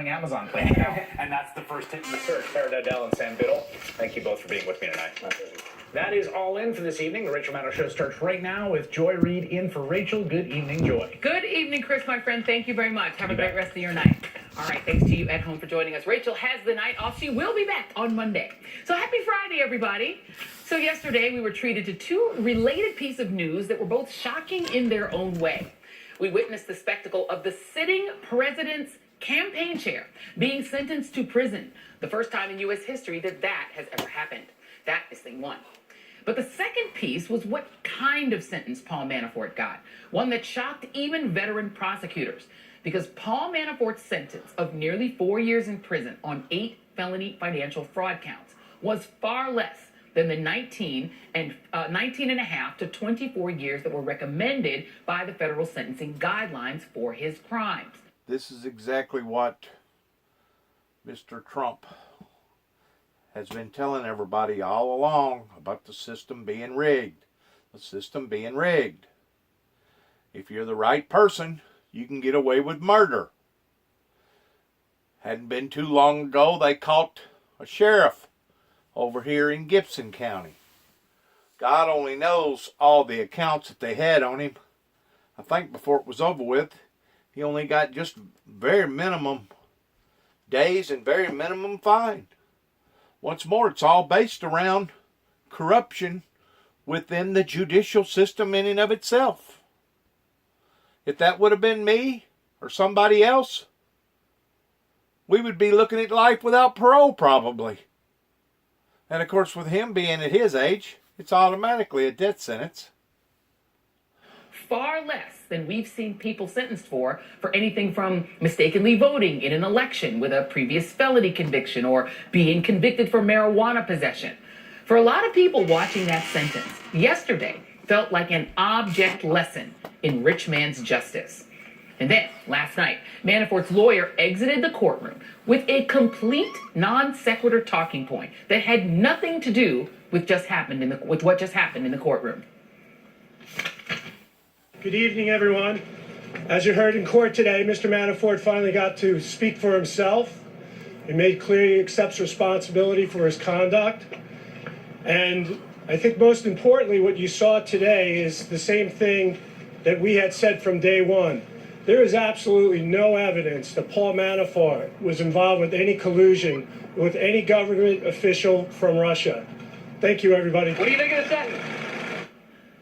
Amazon Play now, and that's the first hit in the search. Tara Dowdell and Sam Biddle, thank you both for being with me tonight. That is all in for this evening. The Rachel Maddow Show starts right now with Joy Reid in for Rachel. Good evening, Joy. Good evening, Chris, my friend. Thank you very much. Have a great rest of your night. All right, thanks to you at home for joining us. Rachel has the night off. She will be back on Monday. So happy Friday, everybody. So yesterday we were treated to two related pieces of news that were both shocking in their own way. We witnessed the spectacle of the sitting president's campaign chair being sentenced to prison. The first time in U.S. history that has ever happened. That is thing one. But the second piece was what kind of sentence Paul Manafort got. One that shocked even veteran prosecutors. Because Paul Manafort's sentence of nearly 4 years in prison on 8 felony financial fraud counts was far less than the 19 and a half to 24 years that were recommended by the federal sentencing guidelines for his crimes. This is exactly what Mr. Trump has been telling everybody all along about the system being rigged. The system being rigged. If you're the right person, you can get away with murder. Hadn't been too long ago, they caught a sheriff over here in Gibson County. God only knows all the accounts that they had on him. I think before it was over with, he only got just very minimum days and very minimum fine. Once more, it's all based around corruption within the judicial system in and of itself. If that would have been me or somebody else, we would be looking at life without parole probably. And of course, with him being at his age, it's automatically a death sentence. Far less than we've seen people sentenced for anything from mistakenly voting in an election with a previous felony conviction or being convicted for marijuana possession. For a lot of people watching that sentence, yesterday felt like an object lesson in rich man's justice. And then, last night, Manafort's lawyer exited the courtroom with a complete non sequitur talking point that had nothing to do with what just happened in the courtroom. Good evening, everyone. As you heard in court today, Mr. Manafort finally got to speak for himself. He made clear he accepts responsibility for his conduct. And I think most importantly, what you saw today is the same thing that we had said from day one. There is absolutely no evidence that Paul Manafort was involved with any collusion with any government official from Russia. Thank you, everybody. What do you think of the sentence?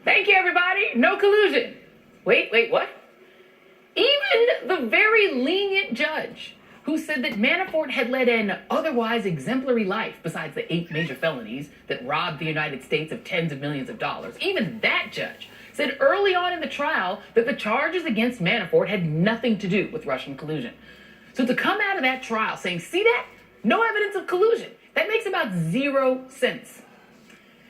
Thank you, everybody. No collusion. Wait, what? Even the very lenient judge who said that Manafort had led an otherwise exemplary life besides the 8 major felonies that robbed the United States of tens of millions of dollars, even that judge said early on in the trial that the charges against Manafort had nothing to do with Russian collusion. So to come out of that trial saying, see that? No evidence of collusion. That makes about 0 sense.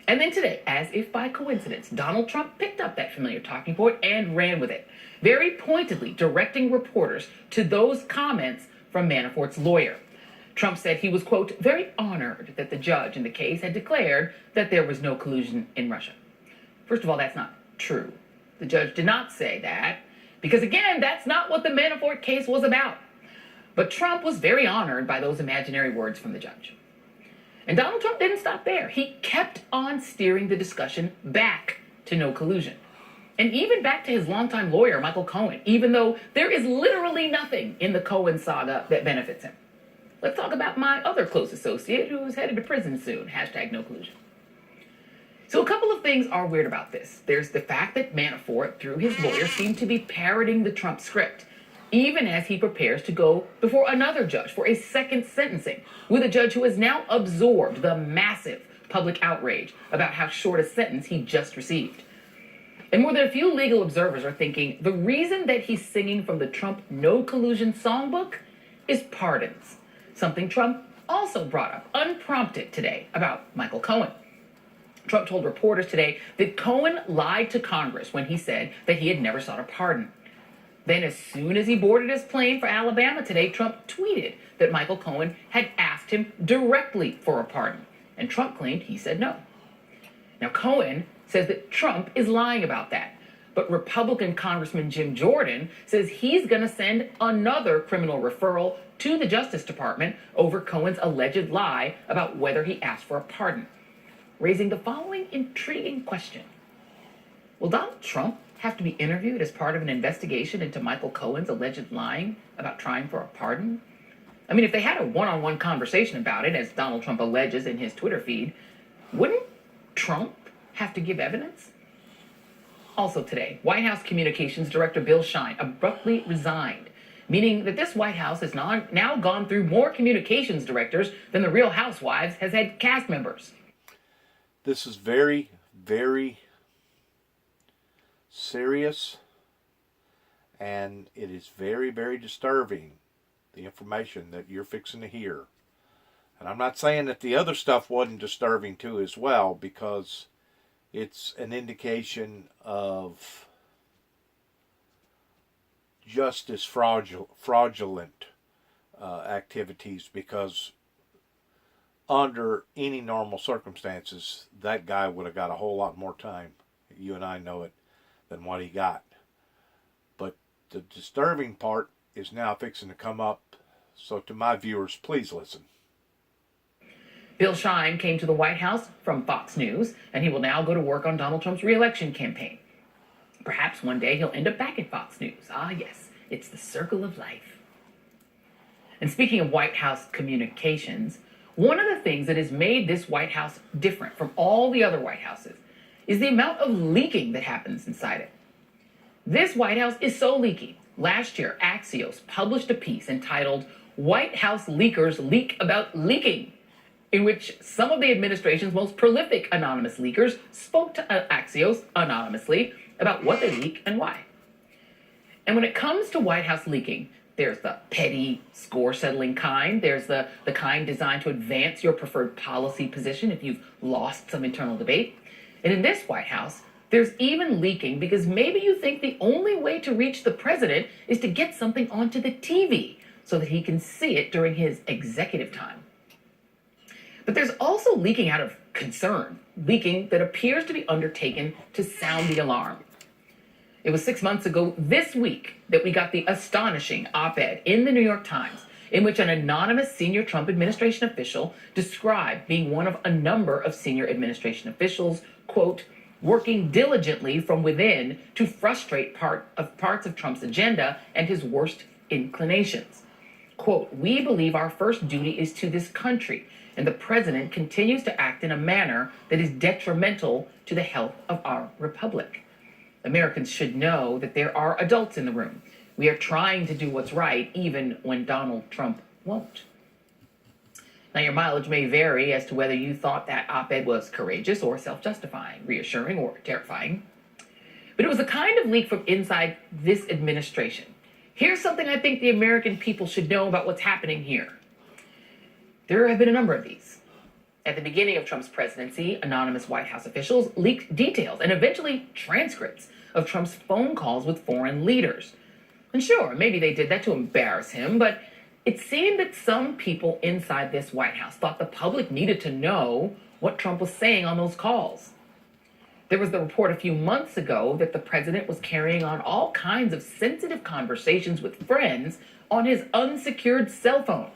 And then today, as if by coincidence, Donald Trump picked up that familiar talking point and ran with it, very pointedly directing reporters to those comments from Manafort's lawyer. Trump said he was, quote, very honored that the judge in the case had declared that there was no collusion in Russia. First of all, that's not true. The judge did not say that because, again, that's not what the Manafort case was about. But Trump was very honored by those imaginary words from the judge. And Donald Trump didn't stop there. He kept on steering the discussion back to no collusion. And even back to his longtime lawyer, Michael Cohen, even though there is literally nothing in the Cohen saga that benefits him. Let's talk about my other close associate who is headed to prison soon. # no collusion. So a couple of things are weird about this. There's the fact that Manafort, through his lawyer, seemed to be parroting the Trump script, even as he prepares to go before another judge for a second sentencing with a judge who has now absorbed the massive public outrage about how short a sentence he just received. And more than a few legal observers are thinking the reason that he's singing from the Trump no collusion songbook is pardons, something Trump also brought up unprompted today about Michael Cohen. Trump told reporters today that Cohen lied to Congress when he said that he had never sought a pardon. Then as soon as he boarded his plane for Alabama today, Trump tweeted that Michael Cohen had asked him directly for a pardon. And Trump claimed he said no. Now, Cohen says that Trump is lying about that. But Republican Congressman Jim Jordan says he's going to send another criminal referral to the Justice Department over Cohen's alleged lie about whether he asked for a pardon, raising the following intriguing question. Will Donald Trump have to be interviewed as part of an investigation into Michael Cohen's alleged lying about trying for a pardon? I mean, if they had a one-on-one conversation about it, as Donald Trump alleges in his Twitter feed, wouldn't Trump have to give evidence? Also today, White House Communications Director Bill Shine abruptly resigned, meaning that this White House has now gone through more communications directors than the Real Housewives has had cast members. This is very, very serious, and it is very, very disturbing, the information that you're fixing to hear. And I'm not saying that the other stuff wasn't disturbing too as well, because it's an indication of justice fraudulent activities, because under any normal circumstances, that guy would have got a whole lot more time, you and I know it, than what he got. But the disturbing part is now fixing to come up, so to my viewers, please listen. Bill Shine came to the White House from Fox News, and he will now go to work on Donald Trump's re-election campaign. Perhaps one day he'll end up back at Fox News. Ah, yes, it's the circle of life. And speaking of White House communications, one of the things that has made this White House different from all the other White Houses is the amount of leaking that happens inside it. This White House is so leaky. Last year, Axios published a piece entitled "White House Leakers Leak About Leaking," in which some of the administration's most prolific anonymous leakers spoke to Axios anonymously about what they leak and why. And when it comes to White House leaking, there's the petty, score-settling kind. There's the kind designed to advance your preferred policy position if you've lost some internal debate. And in this White House, there's even leaking because maybe you think the only way to reach the president is to get something onto the TV so that he can see it during his executive time. But there's also leaking out of concern, leaking that appears to be undertaken to sound the alarm. It was 6 months ago this week that we got the astonishing op-ed in the New York Times in which an anonymous senior Trump administration official described being one of a number of senior administration officials, quote, working diligently from within to frustrate parts of Trump's agenda and his worst inclinations. Quote, we believe our first duty is to this country, and the president continues to act in a manner that is detrimental to the health of our republic. Americans should know that there are adults in the room. We are trying to do what's right, even when Donald Trump won't. Now, your mileage may vary as to whether you thought that op-ed was courageous or self-justifying, reassuring or terrifying. But it was a kind of leak from inside this administration. Here's something I think the American people should know about what's happening here. There have been a number of these. At the beginning of Trump's presidency, anonymous White House officials leaked details and eventually transcripts of Trump's phone calls with foreign leaders. And sure, maybe they did that to embarrass him, but it seemed that some people inside this White House thought the public needed to know what Trump was saying on those calls. There was the report a few months ago that the president was carrying on all kinds of sensitive conversations with friends on his unsecured cell phone.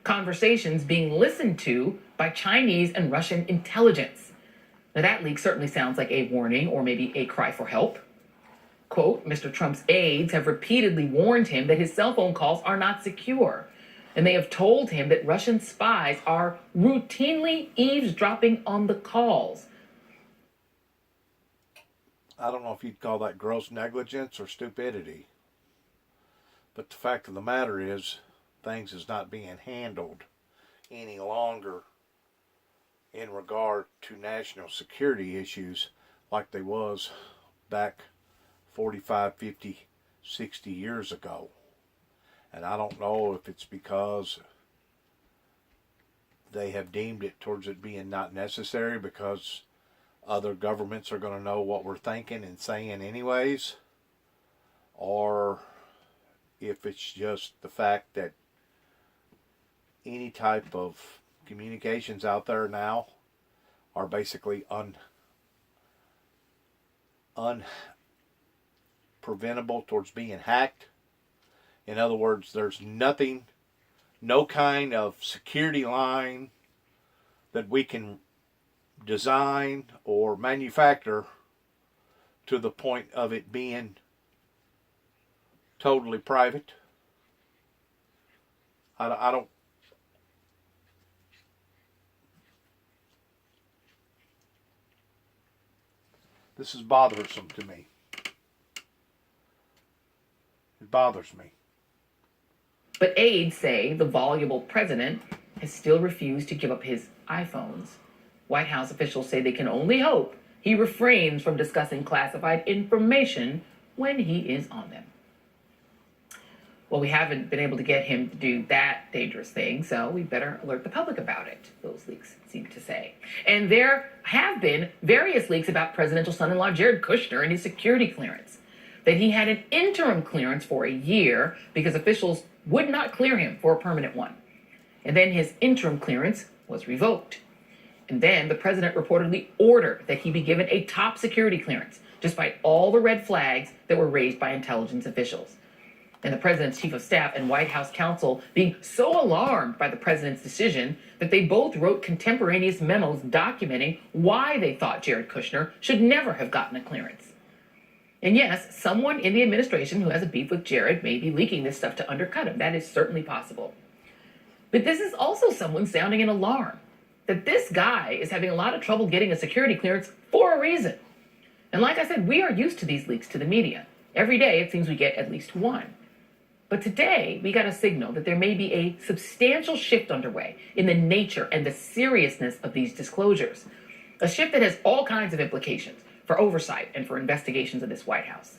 Conversations being listened to by Chinese and Russian intelligence. Now that leak certainly sounds like a warning or maybe a cry for help. Quote, Mr. Trump's aides have repeatedly warned him that his cell phone calls are not secure, and they have told him that Russian spies are routinely eavesdropping on the calls. I don't know if you'd call that gross negligence or stupidity, but the fact of the matter is, things is not being handled any longer in regard to national security issues like they was back 45, 50, 60 years ago. And I don't know if it's because they have deemed it towards it being not necessary because other governments are going to know what we're thinking and saying anyways, or if it's just the fact that any type of communications out there now are basically preventable towards being hacked. In other words, there's nothing, no kind of security line that we can design or manufacture to the point of it being totally private. I don't. This is bothersome to me. It bothers me. But aides say the voluble president has still refused to give up his iPhones. White House officials say they can only hope he refrains from discussing classified information when he is on them. Well, we haven't been able to get him to do that dangerous thing, so we better alert the public about it, those leaks seem to say. And there have been various leaks about presidential son-in-law Jared Kushner and his security clearance. That he had an interim clearance for a year because officials would not clear him for a permanent one. And then his interim clearance was revoked. And then the president reportedly ordered that he be given a top security clearance, despite all the red flags that were raised by intelligence officials. And the president's chief of staff and White House counsel being so alarmed by the president's decision that they both wrote contemporaneous memos documenting why they thought Jared Kushner should never have gotten a clearance. And yes, someone in the administration who has a beef with Jared may be leaking this stuff to undercut him. That is certainly possible. But this is also someone sounding an alarm that this guy is having a lot of trouble getting a security clearance for a reason. And like I said, we are used to these leaks to the media. Every day it seems we get at least one. But today, we got a signal that there may be a substantial shift underway in the nature and the seriousness of these disclosures. A shift that has all kinds of implications for oversight and for investigations of this White House.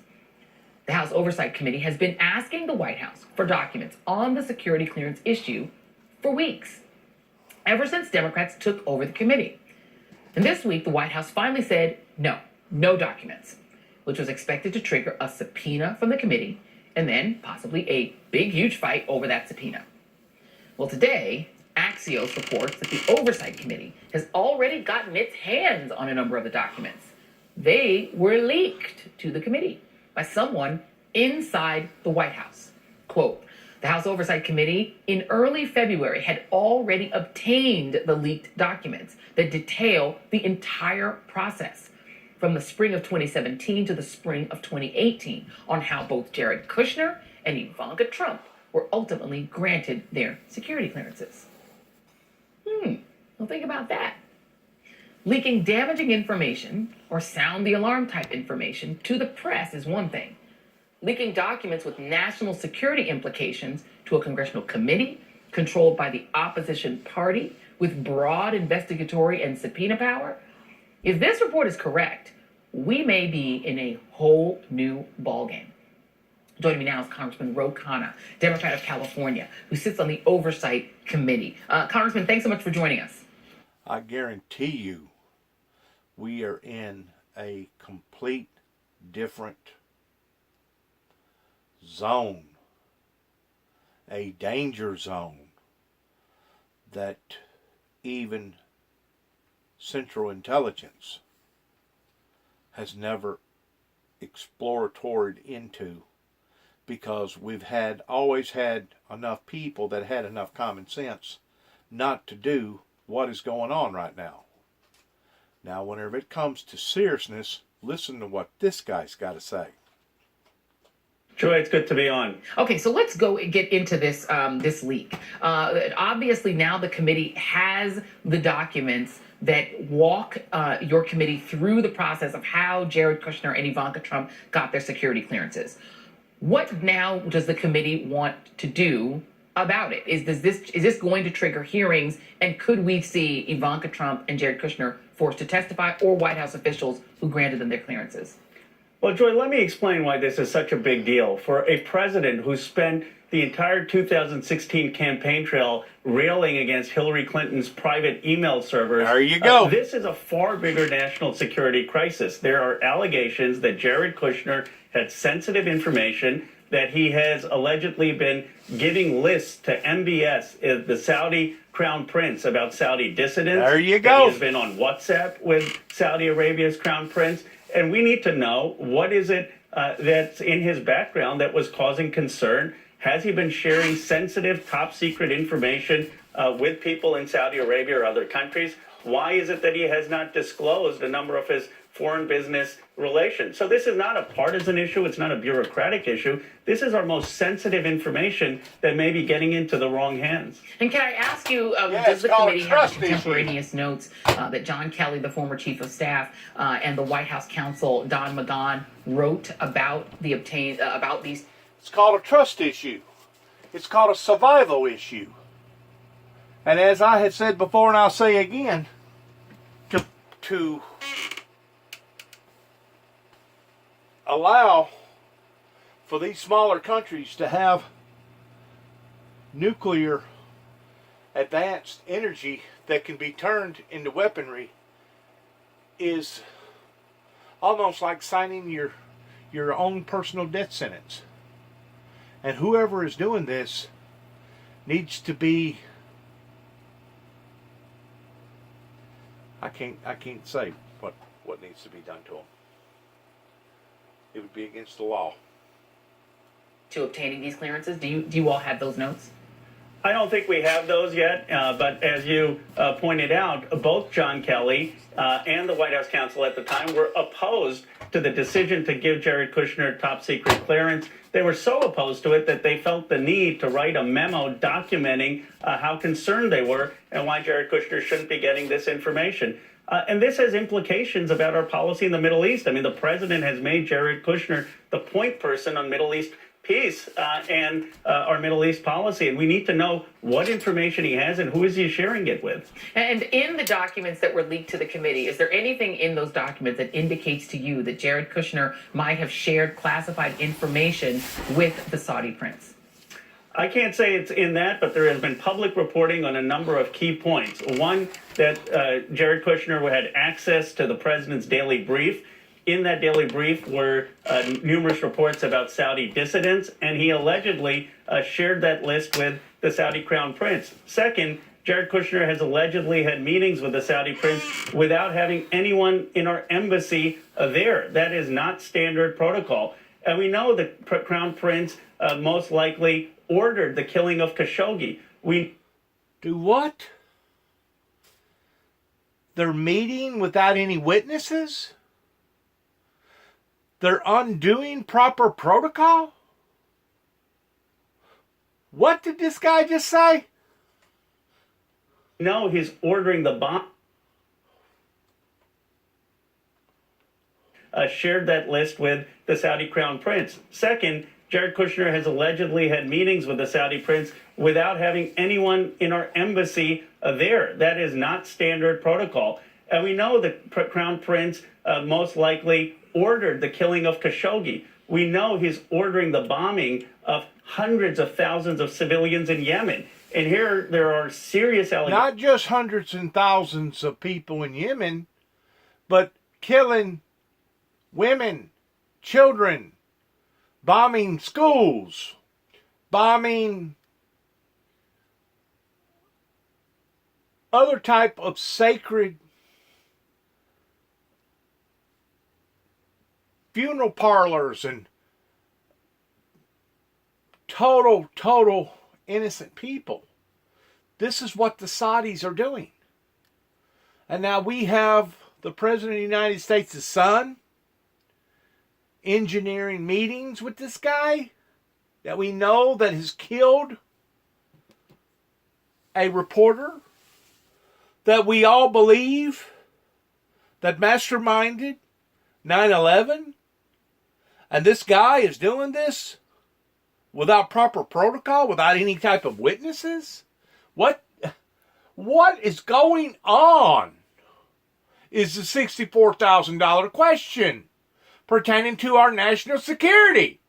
The House Oversight Committee has been asking the White House for documents on the security clearance issue for weeks, ever since Democrats took over the committee. And this week, the White House finally said no documents, which was expected to trigger a subpoena from the committee and then possibly a big, huge fight over that subpoena. Well, today, Axios reports that the Oversight Committee has already gotten its hands on a number of the documents. They were leaked to the committee by someone inside the White House. Quote, the House Oversight Committee in early February had already obtained the leaked documents that detail the entire process from the spring of 2017 to the spring of 2018 on how both Jared Kushner and Ivanka Trump were ultimately granted their security clearances. Well, think about that. Leaking damaging information or sound the alarm type information to the press is one thing. Leaking documents with national security implications to a congressional committee controlled by the opposition party with broad investigatory and subpoena power. If this report is correct, we may be in a whole new ballgame. Joining me now is Congressman Ro Khanna, Democrat of California, who sits on the Oversight Committee. Congressman, thanks so much for joining us. I guarantee you we are in a complete different zone, a danger zone that even Central Intelligence has never explored into, because we've always had enough people that had enough common sense not to do what is going on right now. Now, whenever it comes to seriousness, listen to what this guy's got to say. Joy, it's good to be on. Okay, so let's go and get into this this leak. Obviously, now the committee has the documents that walk your committee through the process of how Jared Kushner and Ivanka Trump got their security clearances. What now does the committee want to do about it? Is this going to trigger hearings, and could we see Ivanka Trump and Jared Kushner forced to testify, or White House officials who granted them their clearances? Well, Joy, let me explain why this is such a big deal. For a president who spent the entire 2016 campaign trail railing against Hillary Clinton's private email servers. There you go. This is a far bigger national security crisis. There are allegations that Jared Kushner had sensitive information, that he has allegedly been giving lists to MBS, the Saudi crown prince, about Saudi dissidents. There you That go. he has been on WhatsApp with Saudi Arabia's crown prince. And we need to know, what is it that's in his background that was causing concern? Has he been sharing sensitive, top secret information with people in Saudi Arabia or other countries? Why is it that he has not disclosed a number of his foreign business relations? So this is not a partisan issue. It's not a bureaucratic issue. This is our most sensitive information that may be getting into the wrong hands. And can I ask you, Yeah, does it's the called a committee have trust the contemporaneous notes that John Kelly, the former chief of staff, and the White House counsel Don McGahn wrote about about these? It's called a trust issue. It's called a survival issue. And as I had said before, and I'll say again, to allow for these smaller countries to have nuclear advanced energy that can be turned into weaponry is almost like signing your own personal death sentence. And whoever is doing this needs to be, I can't say what needs to be done to them. It would be against the law. To obtaining these clearances? Do you all have those notes? I don't think we have those yet, but as you pointed out, both John Kelly and the White House counsel at the time were opposed to the decision to give Jared Kushner top secret clearance. They were so opposed to it that they felt the need to write a memo documenting how concerned they were and why Jared Kushner shouldn't be getting this information. And this has implications about our policy in the Middle East. I mean, the president has made Jared Kushner the point person on Middle East peace and our Middle East policy. And we need to know what information he has and who is he sharing it with. And in the documents that were leaked to the committee, is there anything in those documents that indicates to you that Jared Kushner might have shared classified information with the Saudi prince? I can't say it's in that, but there has been public reporting on a number of key points. One, that Jared Kushner had access to the president's daily brief. In that daily brief were numerous reports about Saudi dissidents, and he allegedly shared that list with the Saudi crown prince. Second, Jared Kushner has allegedly had meetings with the Saudi prince without having anyone in our embassy there. That is not standard protocol. And we know the crown prince most likely ordered the killing of Khashoggi. We Do what? They're meeting without any witnesses? They're undoing proper protocol? What did this guy just say? know he's ordering the bomb. Shared that list with the Saudi crown prince. Second, Jared Kushner has allegedly had meetings with the Saudi prince without having anyone in our embassy there. That is not standard protocol. And we know the crown prince most likely ordered the killing of Khashoggi. We know he's ordering the bombing of hundreds of thousands of civilians in Yemen. And here there are serious allegations. Not just hundreds and thousands of people in Yemen, but killing women, children, bombing schools, bombing other type of sacred funeral parlors and total innocent people. This is what the Saudis are doing. And now we have the President of the United States' son engineering meetings with this guy that we know that has killed a reporter that we all believe that masterminded 9/11, and this guy is doing this without proper protocol, without any type of witnesses. What is going on is the $64,000 question pertaining to our national security.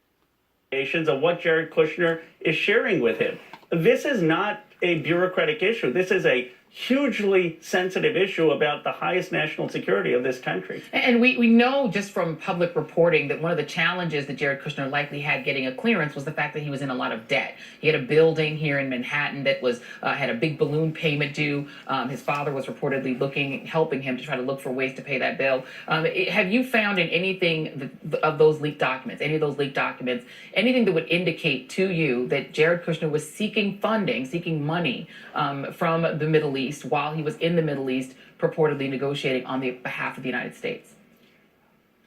Of what Jared Kushner is sharing with him. This is not a bureaucratic issue. This is a hugely sensitive issue about the highest national security of this country. And we know just from public reporting that one of the challenges that Jared Kushner likely had getting a clearance was the fact that he was in a lot of debt. He had a building here in Manhattan that was had a big balloon payment due. His father was reportedly helping him to try to look for ways to pay that bill. Have you found in anything of those leaked documents, any of those leaked documents, anything that would indicate to you that Jared Kushner was seeking funding, seeking money from the Middle East while he was in the Middle East, purportedly negotiating on the behalf of the United States?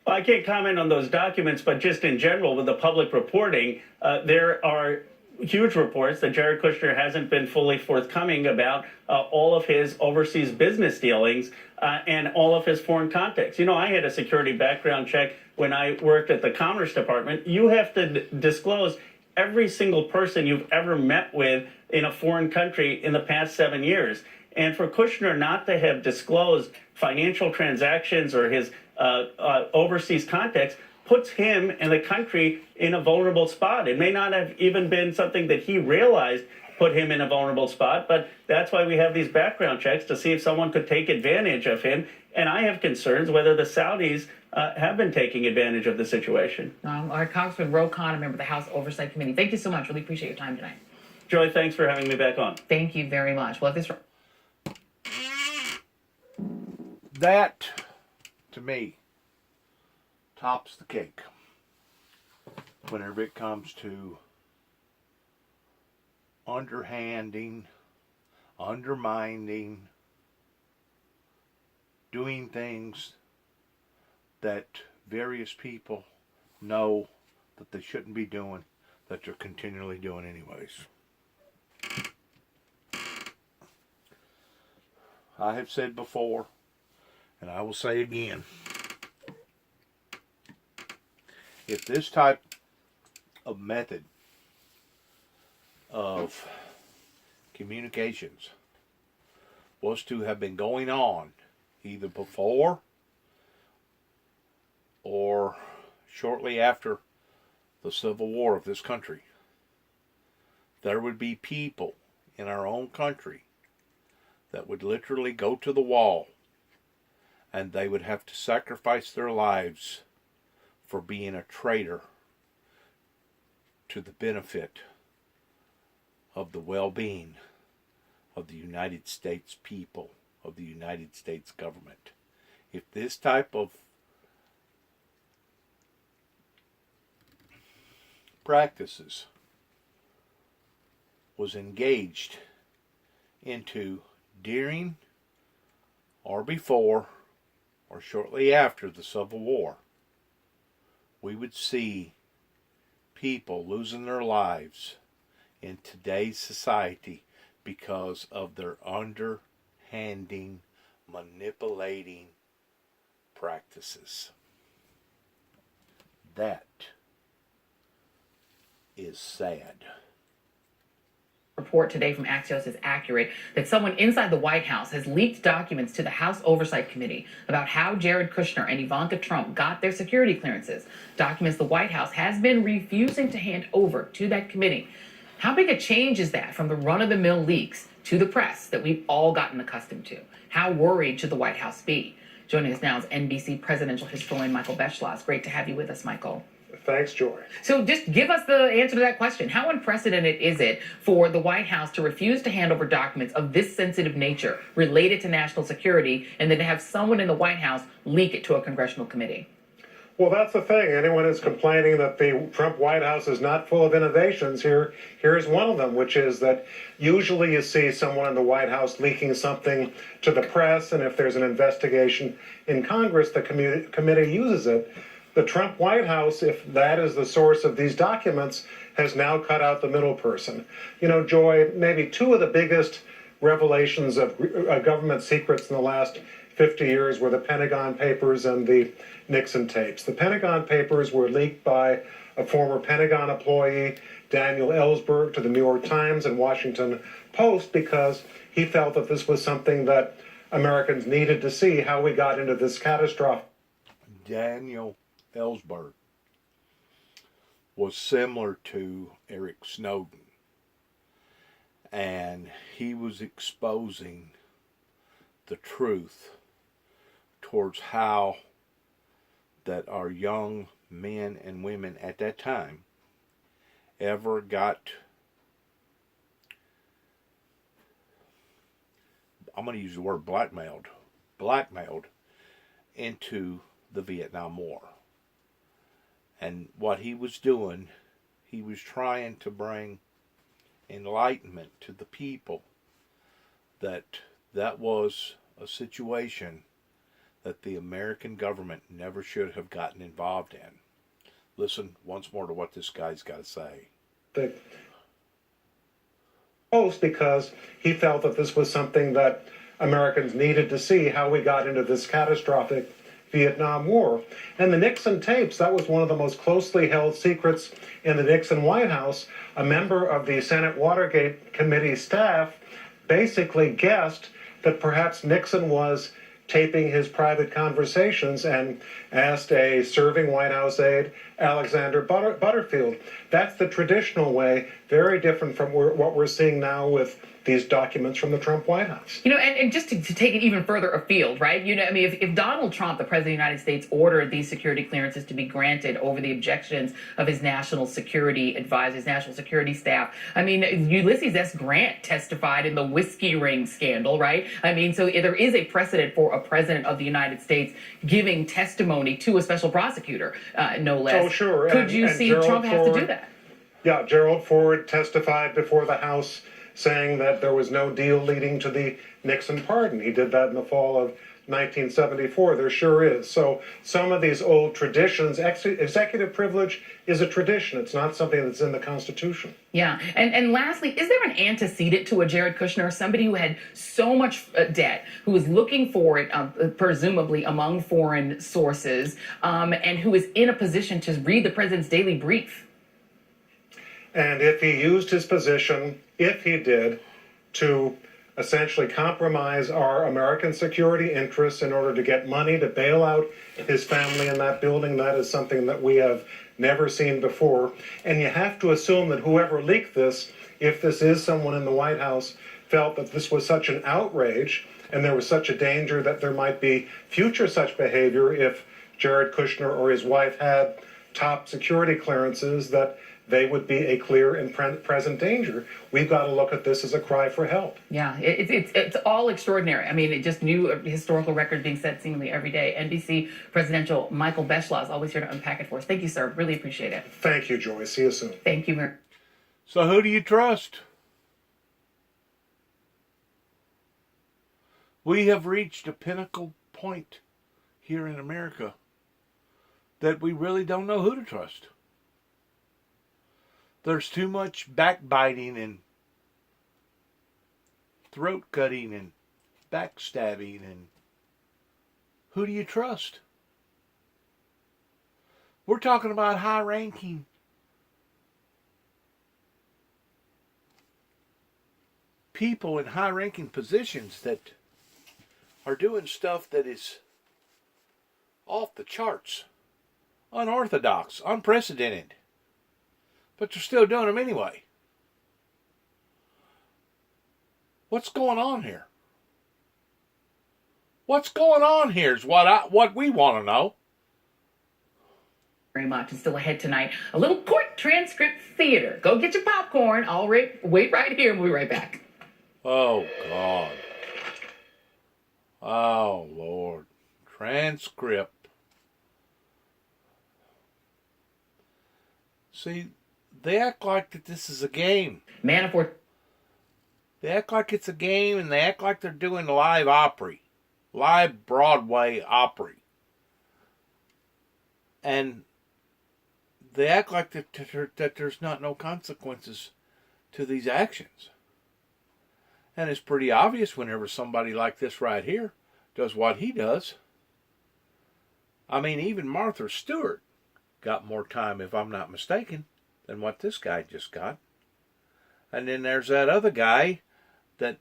Well, I can't comment on those documents, but just in general, with the public reporting, there are huge reports that Jared Kushner hasn't been fully forthcoming about all of his overseas business dealings and all of his foreign contacts. You know, I had a security background check when I worked at the Commerce Department. You have to disclose every single person you've ever met with in a foreign country in the past 7 years. And for Kushner not to have disclosed financial transactions or his overseas contacts puts him and the country in a vulnerable spot. It may not have even been something that he realized put him in a vulnerable spot, but that's why we have these background checks to see if someone could take advantage of him. And I have concerns whether the Saudis have been taking advantage of the situation. Our Congressman Ro Khanna, a member of the House Oversight Committee. Thank you so much. Really appreciate your time tonight. Joy, thanks for having me back on. Thank you very much. Well, if this That, to me, tops the cake whenever it comes to underhanding, undermining, doing things that various people know that they shouldn't be doing, that they're continually doing anyways. I have said before, and I will say again, if this type of method of communications was to have been going on either before or shortly after the Civil War of this country, there would be people in our own country that would literally go to the wall and they would have to sacrifice their lives for being a traitor to the benefit of the well-being of the United States people, of the United States government. If this type of practices was engaged into during or before or shortly after the Civil War, we would see people losing their lives in today's society because of their underhanding, manipulating practices. That is sad. Report today from Axios is accurate that someone inside the White House has leaked documents to the House Oversight Committee about how Jared Kushner and Ivanka Trump got their security clearances. Documents the White House has been refusing to hand over to that committee. How big a change is that from the run-of-the-mill leaks to the press that we've all gotten accustomed to? How worried should the White House be? Joining us now is NBC presidential historian Michael Beschloss. Great to have you with us, Michael. Thanks, Joy. So just give us the answer to that question. How unprecedented is it for the White House to refuse to hand over documents of this sensitive nature related to national security and then to have someone in the White House leak it to a congressional committee? Well, that's the thing. Anyone who's complaining that the Trump White House is not full of innovations, here's one of them, which is that usually you see someone in the White House leaking something to the press, and if there's an investigation in Congress, the committee uses it. The Trump White House, if that is the source of these documents, has now cut out the middle person. You know, Joy, maybe two of the biggest revelations of government secrets in the last 50 years were the Pentagon Papers and the Nixon tapes. The Pentagon Papers were leaked by a former Pentagon employee, Daniel Ellsberg, to the New York Times and Washington Post because he felt that this was something that Americans needed to see, how we got into this catastrophe. Daniel Ellsberg was similar to Eric Snowden, and he was exposing the truth towards how that our young men and women at that time ever got, I'm going to use the word blackmailed into the Vietnam War. And what he was doing, he was trying to bring enlightenment to the people that that was a situation that the American government never should have gotten involved in. Listen once more to what this guy's got to say. The post, because he felt that this was something that Americans needed to see, how we got into this catastrophic Vietnam War. And the Nixon tapes, that was one of the most closely held secrets in the Nixon White House. A member of the Senate Watergate Committee staff basically guessed that perhaps Nixon was taping his private conversations and asked a serving White House aide, Alexander Butterfield. That's the traditional way, very different from what we're seeing now with these documents from the Trump White House. You know, and just to take it even further afield, right? You know, I mean, if Donald Trump, the president of the United States, ordered these security clearances to be granted over the objections of his national security advisors, national security staff, I mean, Ulysses S. Grant testified in the whiskey ring scandal, right? I mean, so there is a precedent for a president of the United States giving testimony to a special prosecutor, no less. Oh, sure. Could you see Trump have to do that? Yeah, Gerald Ford testified before the House saying that there was no deal leading to the Nixon pardon. He did that in the fall of 1974. There sure is. So some of these old traditions, executive privilege is a tradition. It's not something that's in the Constitution. Yeah. And lastly, is there an antecedent to a Jared Kushner, somebody who had so much debt, who was looking for it, presumably among foreign sources, and who is in a position to read the president's daily brief? And if he used his position, if he did, to essentially compromise our American security interests in order to get money to bail out his family in that building, that is something that we have never seen before. And you have to assume that whoever leaked this, if this is someone in the White House, felt that this was such an outrage and there was such a danger that there might be future such behavior if Jared Kushner or his wife had top security clearances, that they would be a clear and present danger. We've got to look at this as a cry for help. Yeah, it's all extraordinary. I mean, it just new historical records being set seemingly every day. NBC presidential Michael Beschloss, always here to unpack it for us. Thank you, sir. Really appreciate it. Thank you, Joy. See you soon. Thank you, Mary. So who do you trust? We have reached a pinnacle point here in America that we really don't know who to trust. There's too much backbiting and throat cutting and backstabbing, and who do you trust? We're talking about high-ranking people in high-ranking positions that are doing stuff that is off the charts, unorthodox, unprecedented. But they're still doing them anyway. What's going on here? What's going on here is what we want to know. Very much. It's still ahead tonight. A little court transcript theater. Go get your popcorn. I'll wait right here and we'll be right back. Oh, God. Oh, Lord. Transcript. See, they act like that this is a game. Manafort. They act like it's a game, and they act like they're doing live Opry. Live Broadway Opry. And they act like that there's no consequences to these actions. And it's pretty obvious whenever somebody like this right here does what he does. I mean, even Martha Stewart got more time, if I'm not mistaken, than what this guy just got. And then there's that other guy that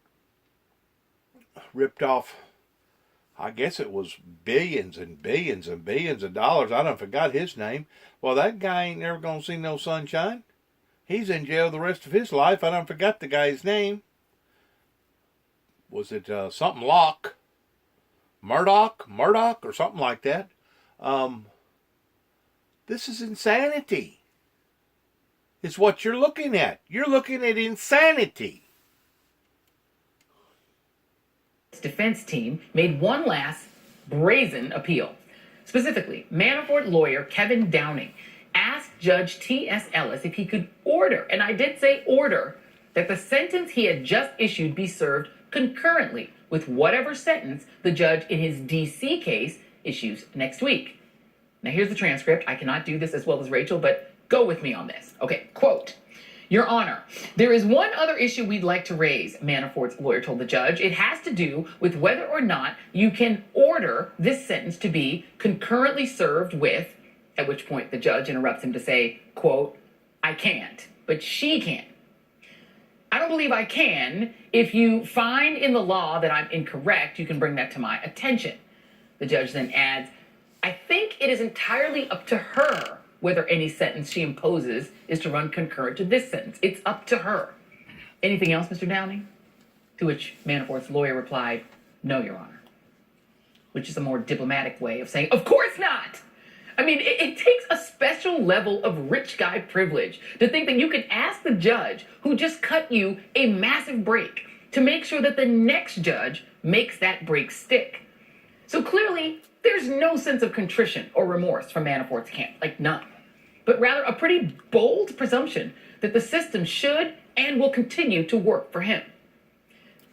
ripped off, I guess it was billions and billions and billions of dollars. I done forgot his name. Well, that guy ain't never going to see no sunshine. He's in jail the rest of his life. I done forgot the guy's name. Was it something Locke? Murdoch, or something like that. This is insanity. Is what you're looking at. You're looking at insanity. Defense team made one last brazen appeal. Specifically, Manafort lawyer Kevin Downing asked Judge T.S. Ellis if he could order, and I did say order, that the sentence he had just issued be served concurrently with whatever sentence the judge in his D.C. case issues next week. Now here's the transcript. I cannot do this as well as Rachel, but go with me on this. Okay, quote, "Your Honor, there is one other issue we'd like to raise," Manafort's lawyer told the judge. "It has to do with whether or not you can order this sentence to be concurrently served with," at which point the judge interrupts him to say, quote, "I can't, but she can. I don't believe I can. If you find in the law that I'm incorrect, you can bring that to my attention." The judge then adds, "I think it is entirely up to her whether any sentence she imposes is to run concurrent to this sentence. It's up to her. Anything else, Mr. Downing?" To which Manafort's lawyer replied, "No, Your Honor," which is a more diplomatic way of saying, of course not. I mean, it takes a special level of rich guy privilege to think that you can ask the judge who just cut you a massive break to make sure that the next judge makes that break stick. So clearly, there's no sense of contrition or remorse from Manafort's camp, like none, but rather a pretty bold presumption that the system should and will continue to work for him.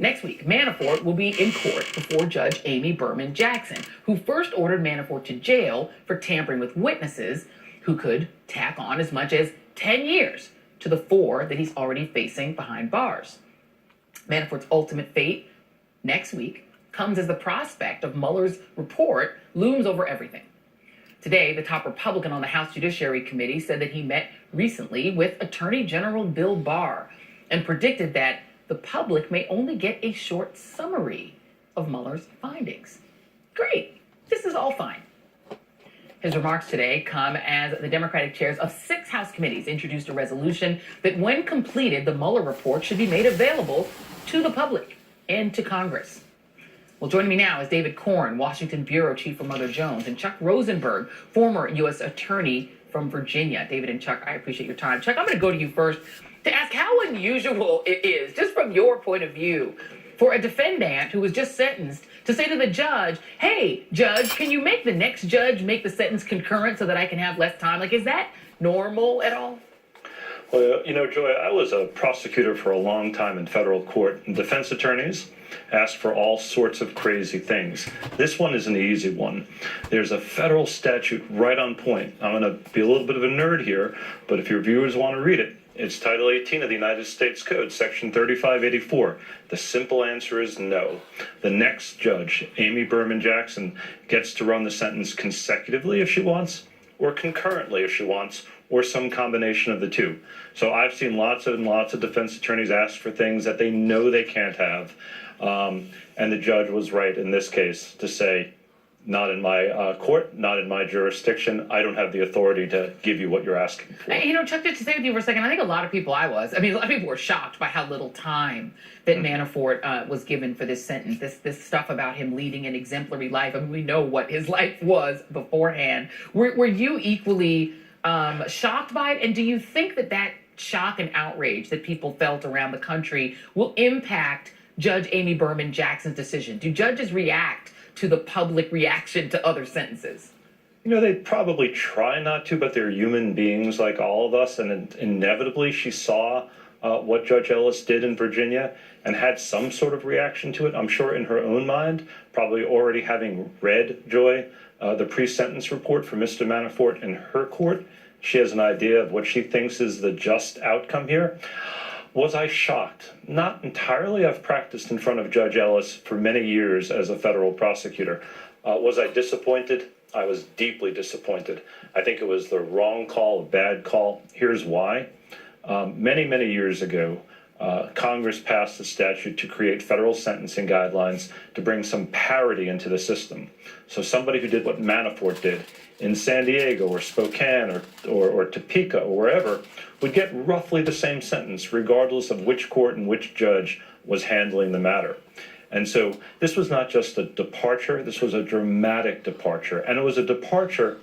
Next week, Manafort will be in court before Judge Amy Berman Jackson, who first ordered Manafort to jail for tampering with witnesses, who could tack on as much as 10 years to the 4 that he's already facing behind bars. Manafort's ultimate fate next week comes as the prospect of Mueller's report looms over everything. Today, the top Republican on the House Judiciary Committee said that he met recently with Attorney General Bill Barr and predicted that the public may only get a short summary of Mueller's findings. Great. This is all fine. His remarks today come as the Democratic chairs of 6 House committees introduced a resolution that, when completed, the Mueller report should be made available to the public and to Congress. Well, joining me now is David Corn, Washington Bureau Chief for Mother Jones, and Chuck Rosenberg, former U.S. Attorney from Virginia. David and Chuck, I appreciate your time. Chuck, I'm going to go to you first to ask how unusual it is, just from your point of view, for a defendant who was just sentenced to say to the judge, "Hey, judge, can you make the next judge make the sentence concurrent so that I can have less time?" Like, is that normal at all? Well, you know, Joy, I was a prosecutor for a long time in federal court, and defense attorneys asked for all sorts of crazy things. This one is an easy one. There's a federal statute right on point. I'm going to be a little bit of a nerd here, but if your viewers want to read it, it's Title 18 of the United States Code, Section 3584. The simple answer is no. The next judge, Amy Berman Jackson, gets to run the sentence consecutively if she wants, or concurrently if she wants, or some combination of the two. So I've seen lots and lots of defense attorneys ask for things that they know they can't have. And the judge was right in this case to say, not in my court, not in my jurisdiction. I don't have the authority to give you what you're asking for. You know, Chuck, just to stay with you for a second, I think a lot of people a lot of people were shocked by how little time that Manafort was given for this sentence. This stuff about him leading an exemplary life. I mean, we know what his life was beforehand. Were you equally shocked by it? And do you think that shock and outrage that people felt around the country will impact Judge Amy Berman Jackson's decision? Do judges react to the public reaction to other sentences? You know, they probably try not to, but they're human beings like all of us. And inevitably, she saw what Judge Ellis did in Virginia and had some sort of reaction to it. I'm sure in her own mind, probably already having read, Joy, the pre-sentence report for Mr. Manafort in her court, she has an idea of what she thinks is the just outcome here. Was I shocked? Not entirely. I've practiced in front of Judge Ellis for many years as a federal prosecutor. Was I disappointed? I was deeply disappointed. I think it was the wrong call, a bad call. Here's why. Many, many years ago, Congress passed a statute to create federal sentencing guidelines to bring some parity into the system. So somebody who did what Manafort did in San Diego or Spokane or Topeka or wherever would get roughly the same sentence regardless of which court and which judge was handling the matter. And so this was not just a departure, this was a dramatic departure. And it was a departure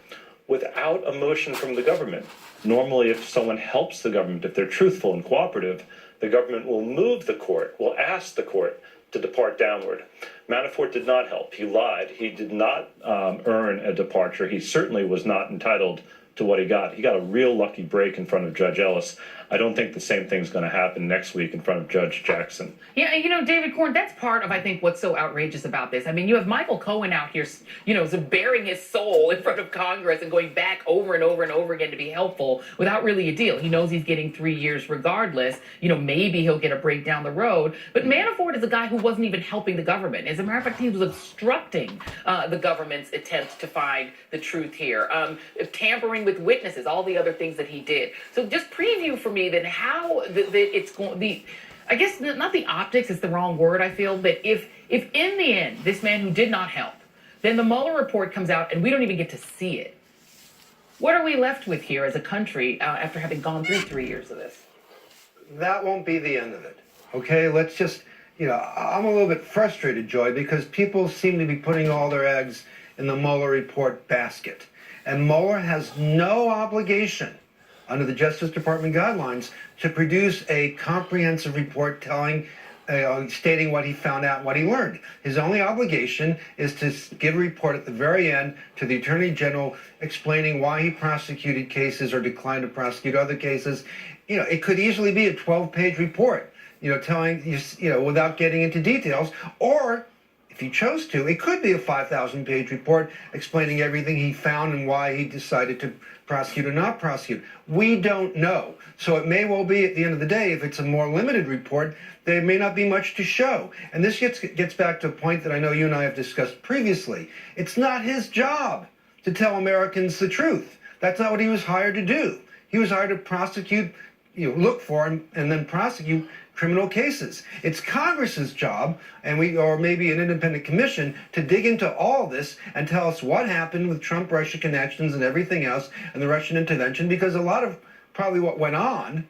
without a motion from the government. Normally, if someone helps the government, if they're truthful and cooperative, the government will move the court, will ask the court to depart downward. Manafort did not help. He lied. He did not earn a departure. He certainly was not entitled to what he got. He got a real lucky break in front of Judge Ellis. I don't think the same thing's going to happen next week in front of Judge Jackson. Yeah, you know, David Corn, that's part of, I think, what's so outrageous about this. I mean, you have Michael Cohen out here, you know, bearing his soul in front of Congress and going back over and over and over again to be helpful without really a deal. He knows he's getting 3 years regardless. You know, maybe he'll get a break down the road. But Manafort is a guy who wasn't even helping the government. As a matter of fact, he was obstructing the government's attempt to find the truth here, tampering with witnesses, all the other things that he did. So just preview for me then how it's going, I guess not the optics is the wrong word, I feel, but if in the end this man who did not help, then the Mueller report comes out and we don't even get to see it. What are we left with here as a country after having gone through 3 years of this? That won't be the end of it. Okay, let's just, you know, I'm a little bit frustrated, Joy, because people seem to be putting all their eggs in the Mueller report basket. And Mueller has no obligation under the Justice Department guidelines to produce a comprehensive report stating what he found out and what he learned. His only obligation is to give a report at the very end to the Attorney General explaining why he prosecuted cases or declined to prosecute other cases. You know, it could easily be a 12-page report, you know, telling you know, without getting into details, or if he chose to, it could be a 5,000-page report explaining everything he found and why he decided to prosecute or not prosecute. We don't know. So it may well be at the end of the day, if it's a more limited report, there may not be much to show. And this gets back to a point that I know you and I have discussed previously. It's not his job to tell Americans the truth. That's not what he was hired to do. He was hired to prosecute, you know, look for and then prosecute criminal cases. It's Congress's job, or maybe an independent commission, to dig into all this and tell us what happened with Trump-Russia connections and everything else and the Russian intervention, because a lot of probably what went on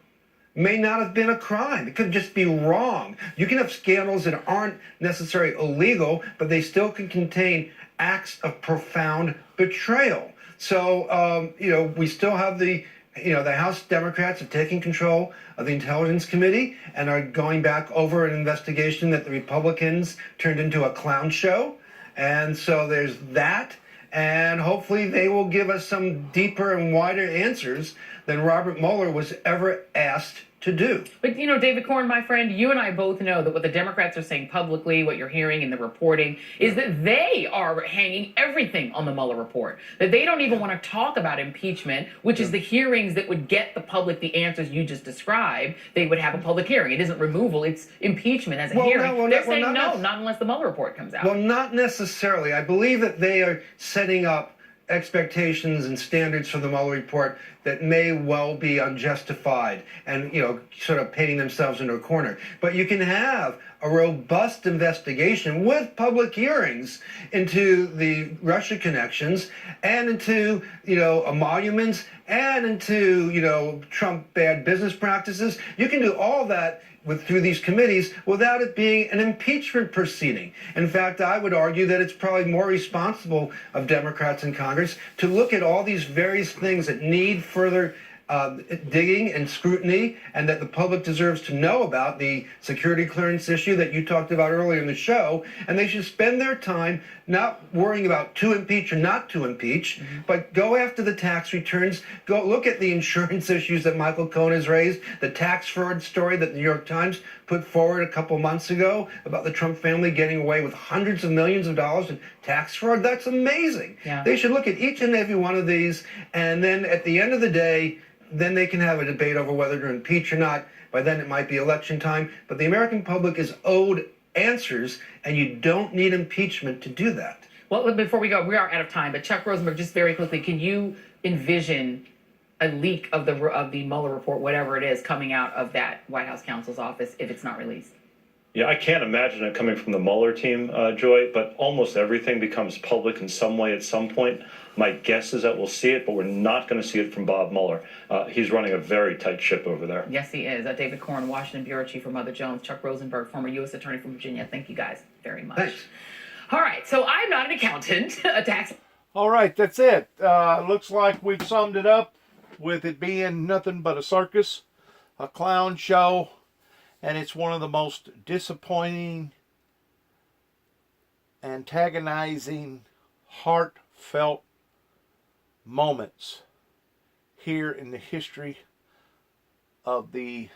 may not have been a crime. It could just be wrong. You can have scandals that aren't necessarily illegal, but they still can contain acts of profound betrayal. So, you know, we still have the House Democrats are taking control of the Intelligence Committee and are going back over an investigation that the Republicans turned into a clown show. And so there's that. And hopefully they will give us some deeper and wider answers than Robert Mueller was ever asked to do. But, you know, David Corn, my friend, you and I both know that what the Democrats are saying publicly, what you're hearing in the reporting, is that they are hanging everything on the Mueller report. That they don't even want to talk about impeachment, which is the hearings that would get the public the answers you just described. They would have a public hearing. It isn't removal, it's impeachment as a hearing. They're saying no, not unless the Mueller report comes out. Well, not necessarily. I believe that they are setting up expectations and standards for the Mueller report that may well be unjustified and, you know, sort of painting themselves into a corner. But you can have a robust investigation with public hearings into the Russia connections and into, you know, emoluments and into, you know, Trump bad business practices. You can do all that through these committees without it being an impeachment proceeding. In fact, I would argue that it's probably more responsible of Democrats in Congress to look at all these various things that need further digging and scrutiny, and that the public deserves to know about, the security clearance issue that you talked about earlier in the show, and they should spend their time not worrying about to impeach or not to impeach, but go after the tax returns, go look at the insurance issues that Michael Cohen has raised, the tax fraud story that the New York Times put forward a couple months ago about the Trump family getting away with hundreds of millions of dollars in tax fraud. That's amazing. Yeah. They should look at each and every one of these, and then at the end of the day, then they can have a debate over whether to impeach or not. By then it might be election time. But the American public is owed answers, and you don't need impeachment to do that. Well, before we go, we are out of time, but Chuck Rosenberg, just very quickly, can you envision a leak of the Mueller report, whatever it is, coming out of that White House counsel's office if it's not released? Yeah, I can't imagine it coming from the Mueller team, Joy, but almost everything becomes public in some way at some point. My guess is that we'll see it, but we're not going to see it from Bob Mueller. He's running a very tight ship over there. Yes, he is. David Corn, Washington Bureau Chief for Mother Jones, Chuck Rosenberg, former U.S. Attorney from Virginia. Thank you guys very much. Thanks. All right, so I'm not an accountant, a tax. All right, that's it. Looks like we've summed it up with it being nothing but a circus, a clown show, and it's one of the most disappointing, antagonizing, heartfelt moments here in the history of the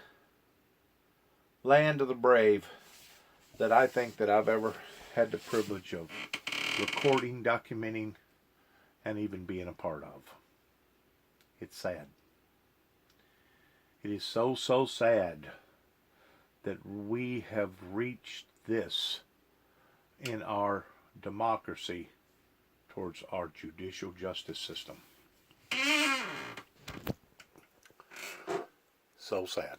land of the brave that I think that I've ever had the privilege of recording, documenting, and even being a part of. It's sad. It is so, so sad that we have reached this in our democracy towards our judicial justice system. So sad.